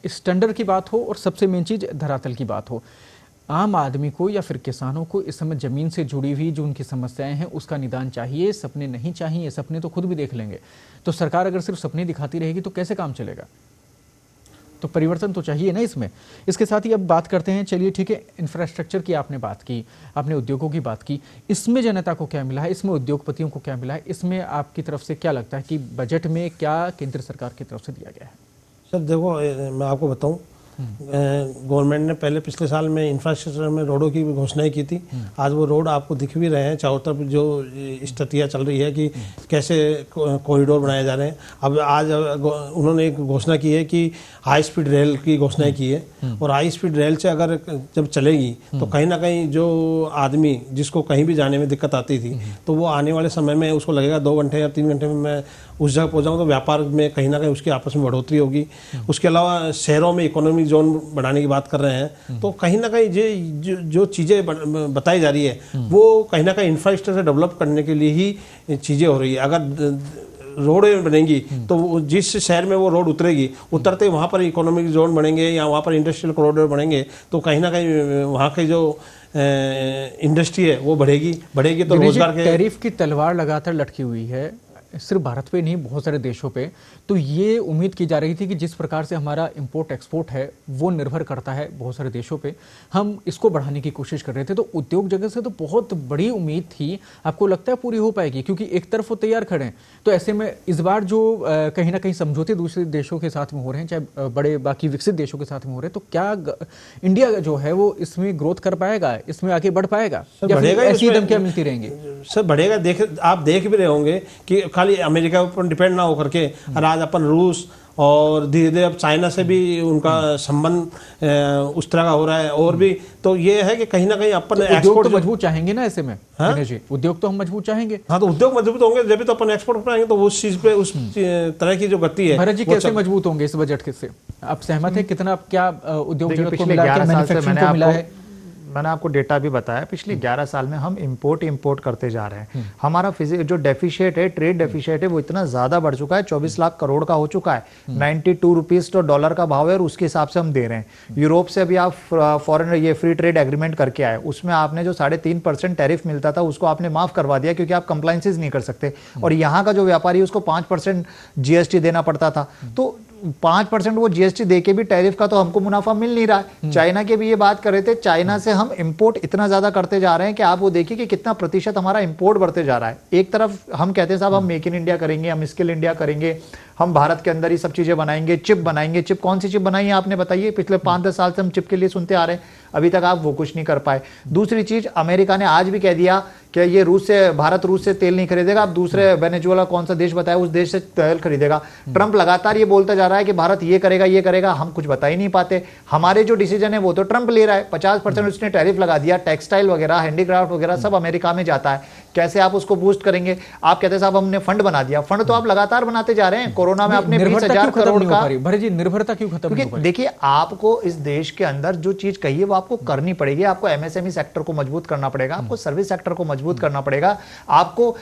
स्टैंडर्ड की बात हो और सबसे मेन चीज धरातल की बात हो, आम आदमी को या फिर किसानों को इस समय जमीन से जुड़ी हुई जो उनकी समस्याएं हैं उसका निदान चाहिए, सपने नहीं चाहिए। सपने तो खुद भी देख लेंगे। तो सरकार अगर सिर्फ सपने दिखाती रहेगी तो कैसे काम चलेगा? तो परिवर्तन तो चाहिए ना इसमें। इसके साथ ही अब बात करते हैं, चलिए ठीक है, इंफ्रास्ट्रक्चर की आपने बात की, आपने उद्योगों की बात की, इसमें जनता को क्या मिला है, इसमें उद्योगपतियों को क्या मिला है, इसमें आपकी तरफ से क्या लगता है कि बजट में क्या केंद्र सरकार की तरफ से दिया गया है? सर देखो मैं आपको बताऊं, गवर्नमेंट ने पहले पिछले साल में इंफ्रास्ट्रक्चर में रोडों की भी घोषणाएं की थी। आज वो रोड आपको दिख भी रहे हैं, चारों तरफ जो स्थितियाँ चल रही है कि कैसे कॉरिडोर बनाए जा रहे हैं। अब आज उन्होंने एक घोषणा की है कि हाई स्पीड रेल की घोषणा की है, और हाई स्पीड रेल से अगर जब चलेगी तो कहीं ना कहीं जो आदमी जिसको कहीं भी जाने में दिक्कत आती थी तो वो आने वाले समय में उसको लगेगा 2 घंटे या 3 घंटे में मैं उस जगह पहुँच जाऊँ, तो व्यापार में कहीं ना कहीं उसकी आपस में बढ़ोतरी होगी। उसके अलावा शहरों में इकोनॉमिक जोन बढ़ाने की बात कर रहे हैं, तो कहीं ना कहीं जो चीज़ें बताई जा रही है वो कहीं ना कहीं इंफ्रास्ट्रक्चर डेवलप करने के लिए ही चीज़ें हो रही है। अगर रोडें बनेंगी तो जिस शहर में वो रोड उतरेगी, उतरते वहाँ पर इकोनॉमिक जोन बनेंगे या वहाँ पर इंडस्ट्रियल कॉरिडोर बनेंगे, तो कहीं ना कहीं वहाँ की जो इंडस्ट्री है वो बढ़ेगी तो रोजगार के। टैरिफ की तलवार लगातार लटकी हुई है, सिर्फ भारत पे नहीं बहुत सारे देशों पे। तो ये उम्मीद की जा रही थी कि जिस प्रकार से हमारा इंपोर्ट एक्सपोर्ट है वो निर्भर करता है बहुत सारे देशों पे, हम इसको बढ़ाने की कोशिश कर रहे थे। तो उद्योग जगत से तो बहुत बड़ी उम्मीद थी, आपको लगता है पूरी हो पाएगी? क्योंकि एक तरफ वो तैयार खड़े हैं, तो ऐसे में इस बार जो कहीं ना कहीं समझौते दूसरे देशों के साथ में हो रहे हैं, चाहे बड़े बाकी विकसित देशों के साथ में हो रहे हैं, तो क्या इंडिया जो है वो इसमें ग्रोथ कर पाएगा, इसमें आगे बढ़ पाएगा, या फिर ऐसी धमकियां मिलती रहेंगी? सर बढ़ेगा। आप देख भी रहे होंगे कि खाली अमेरिका पर डिपेंड ना होकर के आज अपन रूस और धीरे धीरे अब चाइना से भी उनका संबंध उस तरह का हो रहा है। और भी तो ये है कि कहीं ना कहीं अपन उद्योग तो मजबूत चाहेंगे ना ऐसे में। हाँ? जी उद्योग तो हम मजबूत चाहेंगे। हाँ तो उद्योग मजबूत होंगे जब भी तो अपन एक्सपोर्ट कराएंगे, तो उस चीज पे उस तरह की जो गति है। भरत जी कैसे मजबूत होंगे इस बजट से? आप सहमत है? कितना क्या उद्योग जगत को मिला है, मैन्युफैक्चरिंग को मिला है? मैंने आपको डेटा भी बताया, पिछले 11 साल में हम इंपोर्ट करते जा रहे हैं। हमारा जो डेफिशिएट है, ट्रेड डेफिशिएट है, वो इतना ज्यादा बढ़ चुका है, 24 लाख करोड़ का हो चुका है। 92 रुपीज तो डॉलर का भाव है और उसके हिसाब से हम दे रहे हैं। यूरोप से अभी आप फॉरेन ये फ्री ट्रेड एग्रीमेंट करके आए, उसमें आपने जो 3.5% टैरिफ मिलता था उसको आपने माफ करवा दिया क्योंकि आप कंप्लायंसेस नहीं कर सकते, और यहाँ का जो व्यापारी उसको 5% जीएसटी देना पड़ता था। तो 5% वो जीएसटी देके भी टैरिफ का तो हमको मुनाफा मिल नहीं रहा है। चाइना के भी ये बात कर रहे थे, चाइना से हम इंपोर्ट इतना ज्यादा करते जा रहे हैं कि आप वो देखिए कि कितना प्रतिशत हमारा इंपोर्ट बढ़ते जा रहा है। एक तरफ हम कहते हैं साहब हम मेक इन इंडिया करेंगे, हम स्किल इंडिया करेंगे, हम भारत के अंदर ही सब चीजें बनाएंगे, चिप बनाएंगे। चिप कौन सी चिप बनाई है आपने बताइए? पिछले 5-10 साल से हम चिप के लिए सुनते आ रहे हैं, अभी तक आप वो कुछ नहीं कर पाए। दूसरी चीज, अमेरिका ने आज भी कह दिया कि ये भारत रूस से तेल नहीं खरीदेगा, अब दूसरे वेनेजुएला कौन सा देश बताया उस देश से तेल खरीदेगा। ट्रंप लगातार ये बोलता जा रहा है कि भारत ये करेगा, हम कुछ बता ही नहीं पाते। हमारे जो डिसीजन है वो तो ट्रंप ले रहा है, 50% उसने टैरिफ लगा दिया, टेक्सटाइल वगैरह, हैंडीक्राफ्ट वगैरह सब अमेरिका में जाता है। कैसे आप उसको बूस्ट करेंगे? आप कहते हैं साहब हमने फंड बना दिया, फंड तो आप लगातार बनाते जा रहे हैं। कोरोना में आपने 20,000 करोड़ का, भरत जी निर्भरता क्यों खत्म नहीं हो पाई? देखिए आपको इस देश के अंदर जो चीज कही है वो आपको करनी पड़ेगी। आपको एमएसएमई सेक्टर को मजबूत करना पड़ेगा, आपको सर्विस सेक्टर को मजबूत करना पड़ेगा, आपको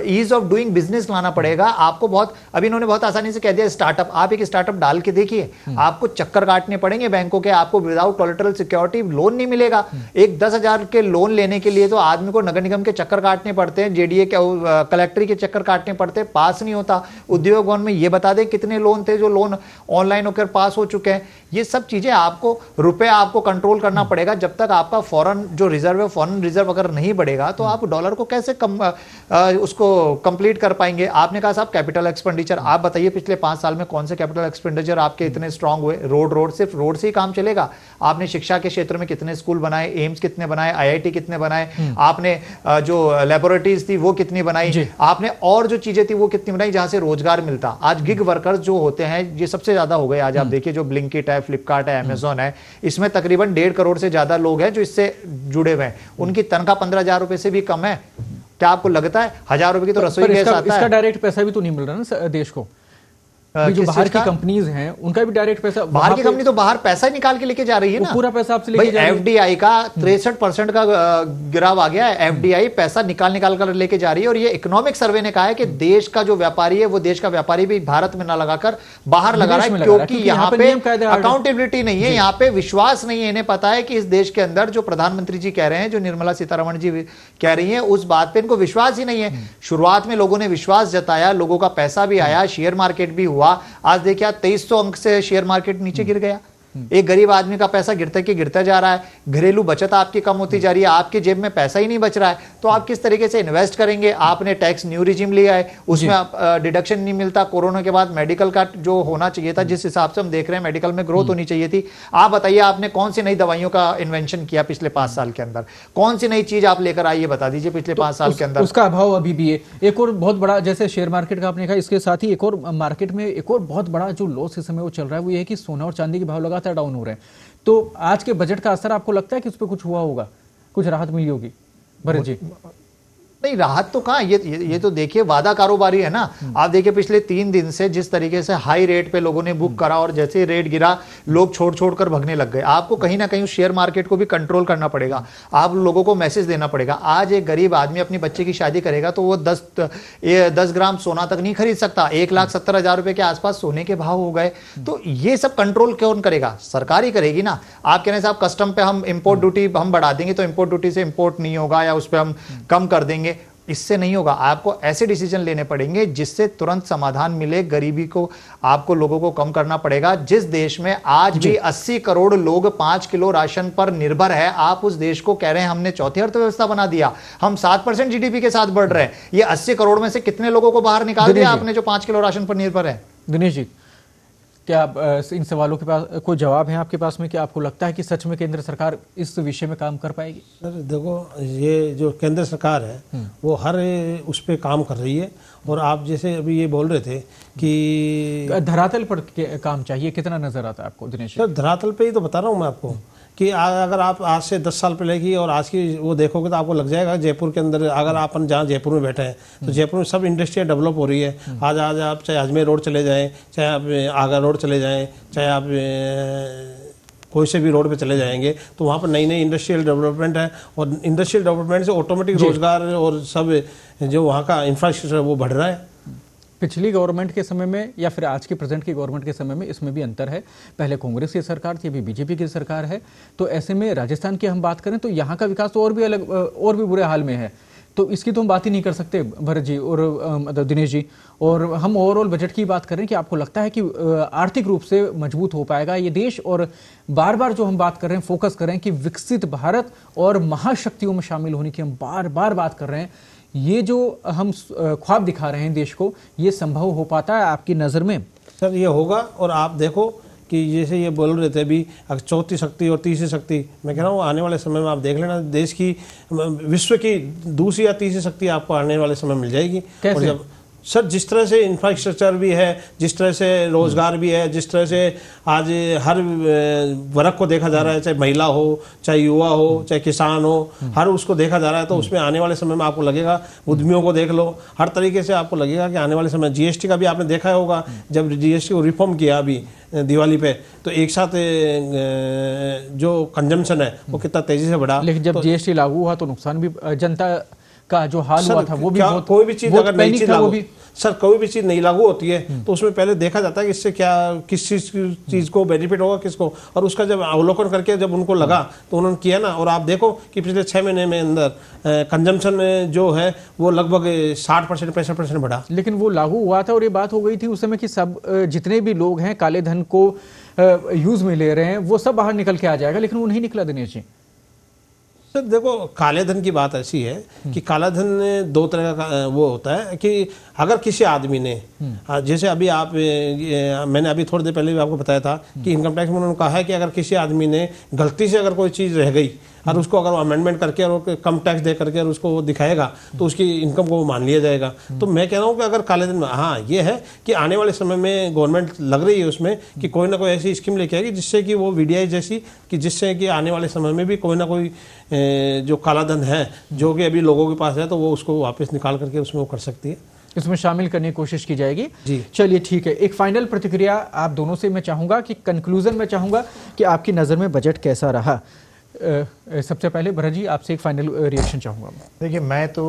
ईज ऑफ डूइंग बिजनेस लाना पड़ेगा। आपको बहुत, अभी इन्होंने बहुत आसानी से कह दिया स्टार्टअप, आप एक स्टार्टअप डाल के देखिए, आपको चक्कर काटने पड़ेंगे बैंकों के, आपको विदाउट कोलेटरल सिक्योरिटी लोन नहीं मिलेगा। एक 10,000 के लोन लेने के लिए तो आदमी को नगर निगम के चक्कर काटने पड़ते हैं, जेडीए के कलेक्टरी के चक्कर काटने पड़ते हैं, पास नहीं होता। उद्योग भवन में ये बता दें कितने लोन थे जो लोन ऑनलाइन होकर पास हो चुके हैं। ये सब चीजें आपको, रुपया आपको कंट्रोल करना पड़ेगा। जब तक आपका फॉरेन जो रिजर्व है, फॉरेन रिजर्व अगर नहीं बढ़ेगा तो आप डॉलर को कैसे उसको कंप्लीट कर पाएंगे? आपने कहा साहब कैपिटल एक्सपेंडिचर, आप बताइए पिछले 5 साल में कौन से कैपिटल एक्सपेंडिचर आपके इतने स्ट्रांग हुए? रोड सिर्फ रोड से ही काम चलेगा? आपने शिक्षा के क्षेत्र में कितने स्कूल बनाए, एम्स कितने बनाए, आईआईटी कितने बनाए, आपने जो लैबोरेटरीज थी वो कितनी बनाई, आपने और जो चीजें थी वो कितनी बनाई जहां से रोजगार मिलता? आज गिग वर्कर्स जो होते हैं ये सबसे ज्यादा हो गए। आज आप देखिए जो ब्लिंकिट है, फ्लिपकार्ट है, अमेजॉन है, इसमें तकरीबन 1.5 करोड़ से ज्यादा लोग हैं जो इससे जुड़े हुए हैं। उनकी तनख्वाह 15,000 रुपए से भी कम है। क्या आपको लगता है 1,000 रुपए की तो रसोई गैस आता है? इसका डायरेक्ट पैसा भी तो नहीं मिल रहा ना देश को। जो बाहर की कंपनीज हैं उनका भी डायरेक्ट पैसा, बाहर की कंपनी तो बाहर पैसा ही निकाल के लेके जा रही है ना, पूरा पैसा आपसे लेके जा रही है। एफडीआई का 63% का गिराव आ गया है। एफडीआई पैसा निकाल कर लेके जा रही है। और ये इकोनॉमिक सर्वे ने कहा है कि देश का जो व्यापारी है वो देश का व्यापारी भी भारत में ना लगाकर बाहर लगा रहा है, क्योंकि यहाँ पे अकाउंटेबिलिटी नहीं है, यहाँ पे विश्वास नहीं है। इन्हें पता है कि इस देश के अंदर जो प्रधानमंत्री जी कह रहे हैं, जो निर्मला सीतारमण जी कह रही है, उस बात पे इनको विश्वास ही नहीं है। शुरुआत में लोगों ने विश्वास जताया, लोगों का पैसा भी आया, शेयर मार्केट भी हुआ। आज देखिए 2300 अंक से शेयर मार्केट नीचे गिर गया। एक गरीब आदमी का पैसा गिरता जा रहा है। घरेलू बचत आपकी कम होती जा रही है, आपकी जेब में पैसा ही नहीं बच रहा है, तो आप किस तरीके से इन्वेस्ट करेंगे? आपने टैक्स न्यू रिजिम लिया है, उसमें आप डिडक्शन नहीं मिलता। कोरोना के बाद मेडिकल का जो होना चाहिए था, जिस हिसाब से हम देख रहे हैं मेडिकल में ग्रोथ होनी चाहिए थी। आप बताइए आपने कौन सी नई दवाइयों का इन्वेंशन किया पिछले 5 साल के अंदर? कौन सी नई चीज आप लेकर आइए, बता दीजिए पिछले 5 साल के अंदर? उसका अभाव अभी भी है। एक और बहुत बड़ा, जैसे शेयर मार्केट का आपने कहा, इसके साथ ही एक और मार्केट में एक और बहुत बड़ा जो लॉस इस समय वो चल रहा है, वो ये है कि सोना और चांदी के भाव लगातार डाउन हो रहे हैं। तो आज के बजट का असर आपको लगता है कि उस पर कुछ हुआ होगा, कुछ राहत मिली होगी? भरत जी नहीं, राहत तो कहां, ये तो देखिए वादा कारोबारी है ना। आप देखिए पिछले 3 दिन से जिस तरीके से हाई रेट पे लोगों ने बुक करा और जैसे रेट गिरा लोग छोड़ कर भगने लग गए। आपको कहीं ना कहीं शेयर मार्केट को भी कंट्रोल करना पड़ेगा, आप लोगों को मैसेज देना पड़ेगा। आज एक गरीब आदमी अपनी बच्चे की शादी करेगा तो वो 10 ग्राम सोना तक नहीं खरीद सकता। 1,70,000 रुपए के आसपास सोने के भाव हो गए। तो ये सब कंट्रोल कौन करेगा? सरकार ही करेगी ना। आप कह रहे हैं साहब कस्टम पे हम इंपोर्ट ड्यूटी हम बढ़ा देंगे तो इंपोर्ट ड्यूटी से इंपोर्ट नहीं होगा या उस पर हम कम कर देंगे, इससे नहीं होगा। आपको ऐसे डिसीजन लेने पड़ेंगे जिससे तुरंत समाधान मिले। गरीबी को आपको लोगों को कम करना पड़ेगा। जिस देश में आज भी 80 करोड़ लोग 5 किलो राशन पर निर्भर है, आप उस देश को कह रहे हैं हमने चौथी अर्थव्यवस्था बना दिया, हम 7% जीडीपी के साथ बढ़ रहे हैं। ये 80 करोड़ में से कितने लोगों को बाहर निकाल दिया आपने जो 5 किलो राशन पर निर्भर है? दिनेश जी, क्या इन सवालों के पास कोई जवाब है आपके पास में? क्या आपको लगता है कि सच में केंद्र सरकार इस विषय में काम कर पाएगी? सर देखो, ये जो केंद्र सरकार है वो हर उस पर काम कर रही है। और आप जैसे अभी ये बोल रहे थे कि धरातल पर काम चाहिए, कितना नजर आता है आपको दिनेश? सर धरातल पे ही तो बता रहा हूँ मैं आपको कि अगर आप आज से 10 साल पहले की और आज की वो देखोगे तो आपको लग जाएगा। जयपुर के अंदर अगर आप जहाँ जयपुर में बैठे हैं तो जयपुर में सब इंडस्ट्रियाँ डेवलप हो रही है। आज आप चाहे अजमेर रोड चले जाएं, चाहे आप आगरा रोड चले जाएं, चाहे आप कोई से भी रोड पे चले जाएंगे तो वहाँ पर नई नई इंडस्ट्रियल डेवलपमेंट है। और इंडस्ट्रियल डेवलपमेंट से ऑटोमेटिक रोजगार और सब जो वहाँ का इंफ्रास्ट्रक्चर वो बढ़ रहा है। पिछली गवर्नमेंट के समय में या फिर आज की प्रेजेंट की गवर्नमेंट के समय में इसमें भी अंतर है। पहले कांग्रेस की सरकार थी, अभी बीजेपी की सरकार है। तो ऐसे में राजस्थान की हम बात करें तो यहाँ का विकास तो और भी बुरे हाल में है। तो इसकी तो हम बात ही नहीं कर सकते भरत जी और दिनेश जी। और हम ओवरऑल बजट की बात करें कि आपको लगता है कि आर्थिक रूप से मजबूत हो पाएगा ये देश? और बार बार जो हम बात कर रहे हैं, फोकस कर रहे हैं कि विकसित भारत और महाशक्तियों में शामिल होने की हम बार बार बात कर रहे हैं, ये जो हम ख्वाब दिखा रहे हैं देश को, ये संभव हो पाता है आपकी नज़र में? सर ये होगा। और आप देखो कि जैसे ये बोल रहे थे अभी चौथी शक्ति और तीसरी शक्ति, मैं कह रहा हूँ आने वाले समय में आप देख लेना देश की, विश्व की दूसरी या तीसरी शक्ति आपको आने वाले समय मिल जाएगी। कैसे? और जब सर जिस तरह से इंफ्रास्ट्रक्चर भी है, जिस तरह से रोजगार भी है, जिस तरह से आज हर वर्ग को देखा जा रहा है, चाहे महिला हो, चाहे युवा हो, चाहे किसान हो, हर उसको देखा जा रहा है, तो उसमें आने वाले समय में आपको लगेगा, उद्यमियों को देख लो, हर तरीके से आपको लगेगा कि आने वाले समय जीएसटी का भी आपने देखा होगा, जब जीएसटी को रिफॉर्म किया अभी दिवाली पे, तो एक साथ जो कंजम्पशन है वो कितना तेजी से बढ़ा। लेकिन जब जीएसटी लागू हुआ तो नुकसान भी जनता का जो हाल हुआ था वो भी बहुत, कोई भी चीज अगर नई चीज लागू, भी सर कोई भी चीज नहीं लागू होती है तो उसमें पहले देखा जाता है कि इससे क्या, किस चीज को बेनिफिट होगा, किसको, और उसका जब अवलोकन करके जब उनको लगा तो उन्होंने किया ना। और आप देखो कि पिछले 6 महीने में अंदर कंजम्पशन में जो है वो लगभग 60% 65% बढ़ा। लेकिन वो लागू हुआ था और ये बात हो गई थी उस समय कि सब जितने भी लोग हैं काले धन को यूज में ले रहे हैं वो सब बाहर निकल के आ जाएगा, लेकिन वो नहीं निकला दिनेश जी। सर देखो, काले धन की बात ऐसी है कि काला धन 2 तरह का वो होता है कि अगर किसी आदमी ने, जैसे अभी आप मैंने अभी थोड़ी देर पहले भी आपको बताया था कि इनकम टैक्स में उन्होंने कहा है कि अगर किसी आदमी ने गलती से अगर कोई चीज़ रह गई और उसको अगर अमेंडमेंट करके और कम टैक्स दे करके और उसको वो दिखाएगा तो उसकी इनकम को वो मान लिया जाएगा। तो मैं कह रहा हूँ कि अगर काले धन में, हाँ ये है कि आने वाले समय में गवर्नमेंट लग रही है उसमें कि कोई ना कोई ऐसी स्कीम लेके आएगी जिससे कि वो वीडीआई जैसी, कि जिससे कि आने वाले समय में भी कोई ना कोई जो काला धन है जो कि अभी लोगों के पास है तो वो उसको वापस निकाल करके उसमें वो कर सकती है, इसमें शामिल करने की कोशिश की जाएगी। जी चलिए ठीक है, एक फाइनल प्रतिक्रिया आप दोनों से मैं चाहूंगा कि कंक्लूजन में चाहूंगा कि आपकी नज़र में बजट कैसा रहा। सबसे पहले भरत जी आपसे एक फाइनल रिएक्शन चाहूंगा। देखिए, मैं तो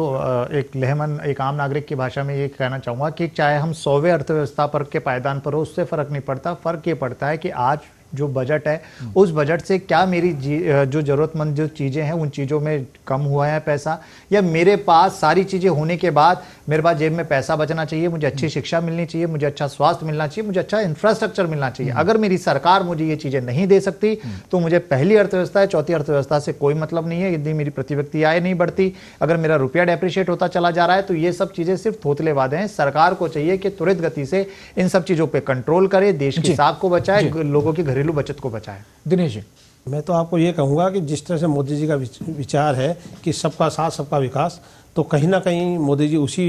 एक लहमन, एक आम नागरिक की भाषा में ये कहना चाहूँगा कि चाहे हम 100वें अर्थव्यवस्था पर के पायदान पर हो, उससे फ़र्क नहीं पड़ता। फ़र्क ये पड़ता है कि आज जो बजट है उस बजट से क्या मेरी जो ज़रूरतमंद जो चीज़ें हैं उन चीज़ों में कम हुआ है पैसा, या मेरे पास सारी चीज़ें होने के बाद मेरे पास जेब में पैसा बचना चाहिए, मुझे अच्छी शिक्षा मिलनी चाहिए, मुझे अच्छा स्वास्थ्य मिलना चाहिए, मुझे अच्छा इंफ्रास्ट्रक्चर मिलना चाहिए। अगर मेरी सरकार मुझे ये चीज़ें नहीं दे सकती तो मुझे पहली अर्थव्यवस्था है, चौथी अर्थव्यवस्था से कोई मतलब नहीं है। यदि मेरी प्रति व्यक्ति आय नहीं बढ़ती, अगर मेरा रुपया डेप्रिशिएट होता चला जा रहा है, तो ये सब चीज़ें सिर्फ थोतले वादे हैं। सरकार को चाहिए कि त्वरित गति से इन सब चीज़ों पर कंट्रोल करे, देश की साख को बचाए, लोगों की घरेलू बचत को बचाए। दिनेश जी, मैं तो आपको ये कहूँगा कि जिस तरह से मोदी जी का विचार है कि सबका साथ सबका विकास, तो कहीं ना कहीं मोदी जी उसी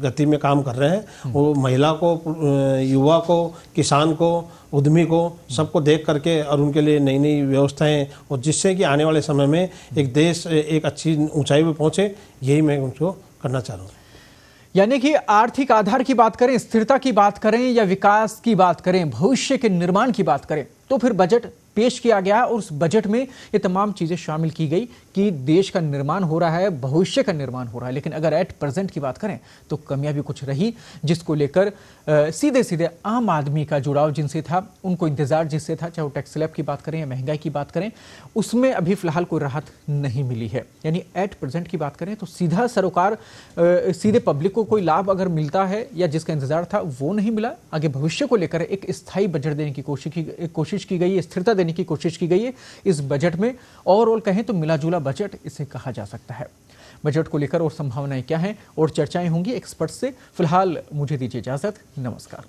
गति में काम कर रहे हैं। वो महिला को, युवा को, किसान को, उद्यमी को, सबको देख करके और उनके लिए नई नई व्यवस्थाएं, और जिससे कि आने वाले समय में एक देश एक अच्छी ऊंचाई पर पहुंचे, यही मैं उनको करना चाह रहा हूँ। यानी कि आर्थिक आधार की बात करें, स्थिरता की बात करें या विकास की बात करें, भविष्य के निर्माण की बात करें, तो फिर बजट पेश किया गया और उस बजट में ये तमाम चीजें शामिल की गई कि देश का निर्माण हो रहा है, भविष्य का निर्माण हो रहा है। लेकिन अगर एट प्रेजेंट की बात करें तो कमियां भी कुछ रही, जिसको लेकर सीधे सीधे आम आदमी का जुड़ाव जिनसे था, उनको इंतजार जिससे था, चाहे वो टैक्स स्लैब की बात करें या महंगाई की बात करें, उसमें अभी फिलहाल कोई राहत नहीं मिली है। यानी एट प्रेजेंट की बात करें तो सीधा सरोकार, सीधे पब्लिक को कोई लाभ अगर मिलता है या जिसका इंतजार था वो नहीं मिला। आगे भविष्य को लेकर एक स्थायी बजट देने की कोशिश की गई है, स्थिरता देने की कोशिश की गई है इस बजट में। ओवरऑल कहें तो मिला जुला बजट इसे कहा जा सकता है। बजट को लेकर और संभावनाएं क्या हैं और चर्चाएं होंगी एक्सपर्ट से। फिलहाल मुझे दीजिए इजाजत, नमस्कार।